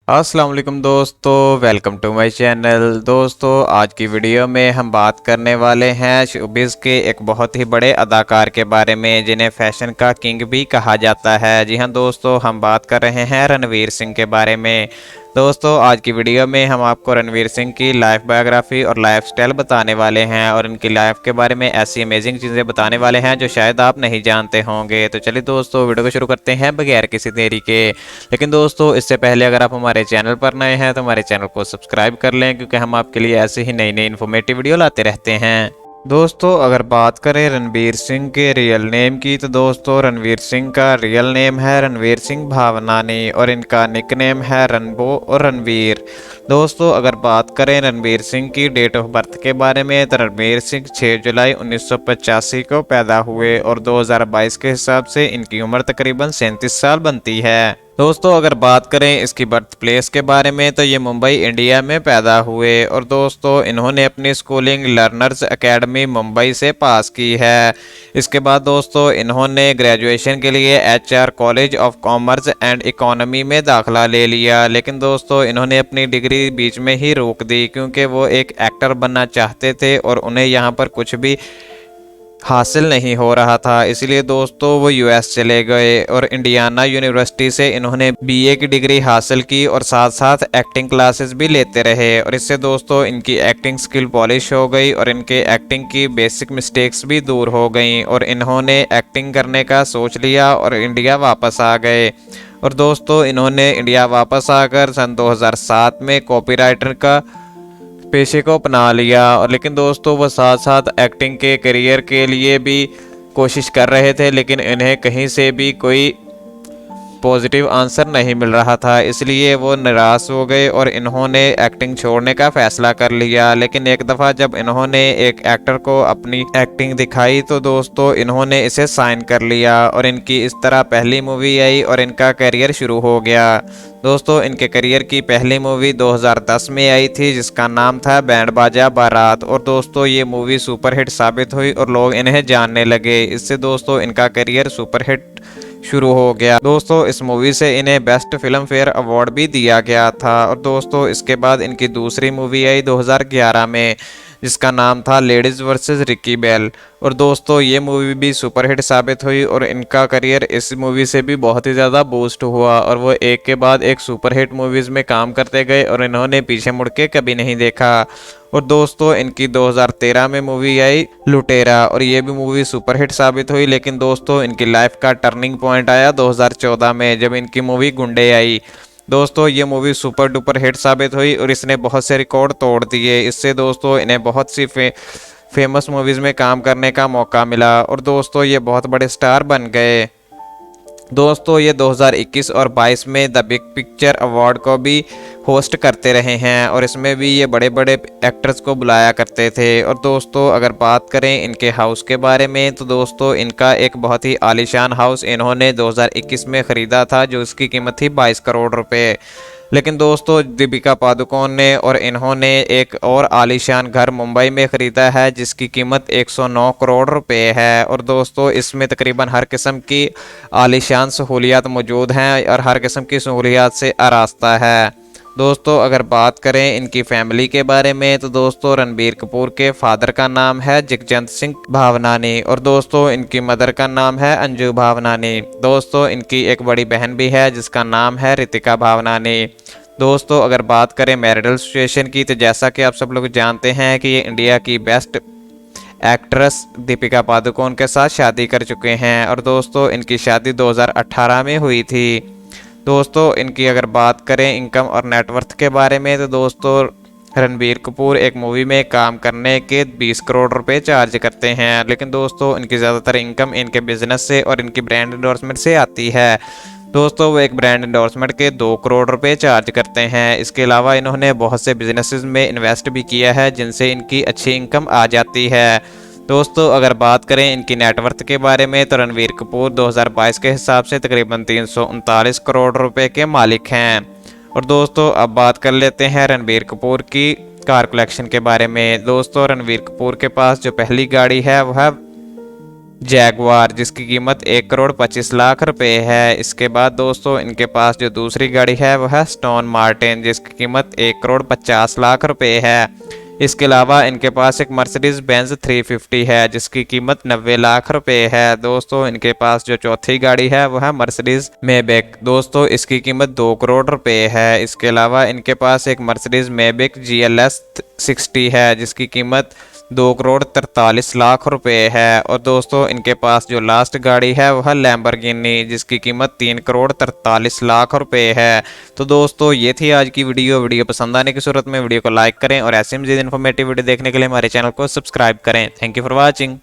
अस्सलाम वालेकुम दोस्तों, वेलकम टू माय चैनल। दोस्तों आज की वीडियो में हम बात करने वाले हैं शोबिज़ के एक बहुत ही बड़े अदाकार के बारे में जिन्हें फैशन का किंग भी कहा जाता है। जी हाँ दोस्तों, हम बात कर रहे हैं रणवीर सिंह के बारे में। दोस्तों आज की वीडियो में हम आपको रणवीर सिंह की लाइफ बायोग्राफी और लाइफ स्टाइल बताने वाले हैं और इनकी लाइफ के बारे में ऐसी अमेजिंग चीज़ें बताने वाले हैं जो शायद आप नहीं जानते होंगे। तो चलिए दोस्तों वीडियो को शुरू करते हैं बगैर किसी देरी के। लेकिन दोस्तों इससे पहले अगर आप हमारे चैनल पर नए हैं तो हमारे चैनल को सब्सक्राइब कर लें, क्योंकि हम आपके लिए ऐसे ही नई नई इन्फॉर्मेटिव वीडियो लाते रहते हैं। दोस्तों अगर बात करें रणवीर सिंह के रियल नेम की, तो दोस्तों रणवीर सिंह का रियल नेम है रणवीर सिंह भावनानी और इनका निकनेम है रणबो और रणवीर। दोस्तों अगर बात करें रणवीर सिंह की डेट ऑफ बर्थ के बारे में, तो रणवीर सिंह 6 जुलाई 1985 को पैदा हुए और 2022 के हिसाब से इनकी उम्र तकरीबन 37 साल बनती है। दोस्तों अगर बात करें इसकी बर्थ प्लेस के बारे में, तो ये मुंबई इंडिया में पैदा हुए और दोस्तों इन्होंने अपनी स्कूलिंग लर्नर्स एकेडमी मुंबई से पास की है। इसके बाद दोस्तों इन्होंने ग्रेजुएशन के लिए HR college of commerce and economy में दाखिला ले लिया, लेकिन दोस्तों इन्होंने अपनी डिग्री बीच में ही रोक दी क्योंकि वो एक एक्टर बनना चाहते थे और उन्हें यहाँ पर कुछ भी हासिल नहीं हो रहा था। इसलिए दोस्तों वो US चले गए और इंडियाना यूनिवर्सिटी से इन्होंने BA की डिग्री हासिल की और साथ साथ एक्टिंग क्लासेस भी लेते रहे और इससे दोस्तों इनकी एक्टिंग स्किल पॉलिश हो गई और इनके एक्टिंग की बेसिक मिस्टेक्स भी दूर हो गई और इन्होंने एक्टिंग करने का सोच लिया और इंडिया वापस आ गए। और दोस्तों इन्होंने इंडिया वापस आकर सन 2007 में कॉपीराइटर का पेशे को अपना लिया और लेकिन दोस्तों वो साथ साथ एक्टिंग के करियर के लिए भी कोशिश कर रहे थे, लेकिन इन्हें कहीं से भी कोई पॉजिटिव आंसर नहीं मिल रहा था। इसलिए वो निराश हो गए और इन्होंने एक्टिंग छोड़ने का फैसला कर लिया। लेकिन एक दफ़ा जब इन्होंने एक एक्टर को अपनी एक्टिंग दिखाई तो दोस्तों इन्होंने इसे साइन कर लिया और इनकी इस तरह पहली मूवी आई और इनका करियर शुरू हो गया। दोस्तों इनके करियर की पहली मूवी 2010 में आई थी जिसका नाम था बैंड बाजा बारात और दोस्तों ये मूवी सुपरहिट साबित हुई और लोग इन्हें जानने लगे। इससे दोस्तों इनका करियर सुपरहिट शुरू हो गया। दोस्तों इस मूवी से इन्हें बेस्ट फिल्म फेयर अवार्ड भी दिया गया था और दोस्तों इसके बाद इनकी दूसरी मूवी आई 2011 में जिसका नाम था लेडीज़ वर्सेस रिकी बेल और दोस्तों ये मूवी भी सुपरहिट साबित हुई और इनका करियर इस मूवी से भी बहुत ही ज़्यादा बूस्ट हुआ और वो एक के बाद एक सुपरहिट मूवीज़ में काम करते गए और इन्होंने पीछे मुड़ के कभी नहीं देखा। और दोस्तों इनकी 2013 में मूवी आई लुटेरा और ये भी मूवी सुपरहिट साबित हुई, लेकिन दोस्तों इनकी लाइफ का टर्निंग पॉइंट आया 2014 में जब इनकी मूवी गुंडे आई। दोस्तों ये मूवी सुपर डुपर हिट साबित हुई और इसने बहुत से रिकॉर्ड तोड़ दिए। इससे दोस्तों इन्हें बहुत सी फेमस मूवीज़ में काम करने का मौका मिला और दोस्तों ये बहुत बड़े स्टार बन गए। दोस्तों ये 2021 और 22 में द बिग पिक्चर अवार्ड को भी होस्ट करते रहे हैं और इसमें भी ये बड़े बड़े एक्टर्स को बुलाया करते थे। और दोस्तों अगर बात करें इनके हाउस के बारे में, तो दोस्तों इनका एक बहुत ही आलीशान हाउस इन्होंने 2021 में ख़रीदा था जो इसकी कीमत थी 22 करोड़ रुपए। लेकिन दोस्तों दीपिका पादुकोण ने और इन्होंने एक और आलीशान घर मुंबई में ख़रीदा है जिसकी कीमत 109 करोड़ रुपए है और दोस्तों इसमें तकरीबन हर किस्म की आलीशान सहूलियात मौजूद हैं और हर किस्म की सहूलियात से आरास्ता है। दोस्तों अगर बात करें इनकी फैमिली के बारे में, तो दोस्तों रणबीर कपूर के फादर का नाम है जगजंत सिंह भावनानी और दोस्तों इनकी मदर का नाम है अंजू भावनानी। दोस्तों इनकी एक बड़ी बहन भी है जिसका नाम है रितिका भावनानी। दोस्तों अगर बात करें मैरिटल सिचुएशन की, तो जैसा कि आप सब लोग जानते हैं कि ये इंडिया की बेस्ट एक्ट्रेस दीपिका पादुकोण के साथ शादी कर चुके हैं और दोस्तों इनकी शादी 2018 में हुई थी। दोस्तों इनकी अगर बात करें इनकम और नेटवर्थ के बारे में, तो दोस्तों रणबीर कपूर एक मूवी में काम करने के 20 करोड़ रुपए चार्ज करते हैं, लेकिन दोस्तों इनकी ज़्यादातर इनकम इनके बिजनेस से और इनकी ब्रांड एंडोर्समेंट से आती है। दोस्तों वो एक ब्रांड एंडोर्समेंट के 2 करोड़ रुपए चार्ज करते हैं। इसके अलावा इन्होंने बहुत से बिजनेसेस में इन्वेस्ट भी किया है जिनसे इनकी अच्छी इनकम आ जाती है। दोस्तों अगर बात करें इनकी नेटवर्थ के बारे में, तो रणबीर कपूर 2022 के हिसाब से तकरीबन 339 करोड़ रुपए के मालिक हैं। और दोस्तों अब बात कर लेते हैं रणबीर कपूर की कार कलेक्शन के बारे में। दोस्तों रणबीर कपूर के पास जो पहली गाड़ी है वो है जैगवार जिसकी कीमत 1,25,00,000 रुपए है। इसके बाद दोस्तों इनके पास जो दूसरी गाड़ी है वह है स्टोन मार्टिन जिसकी कीमत 1,50,00,000 रुपए है। इसके अलावा इनके पास एक मर्सिडीज बेंज 350 है जिसकी कीमत 90 लाख रुपए है। दोस्तों इनके पास जो चौथी गाड़ी है वह है मर्सिडीज मेबेक। दोस्तों इसकी कीमत 2 करोड़ रुपए है। इसके अलावा इनके पास एक मर्सिडीज मेबेक GLS 60 है जिसकी कीमत 2,43,00,000 रुपए है। और दोस्तों इनके पास जो लास्ट गाड़ी है वह लैम्बोर्गिनी जिसकी कीमत 3,43,00,000 रुपए है। तो दोस्तों ये थी आज की वीडियो पसंद आने की सूरत में वीडियो को लाइक करें और ऐसे मज़ीद इन्फॉर्मेटिव वीडियो देखने के लिए हमारे चैनल को सब्सक्राइब करें। Thank you for watching.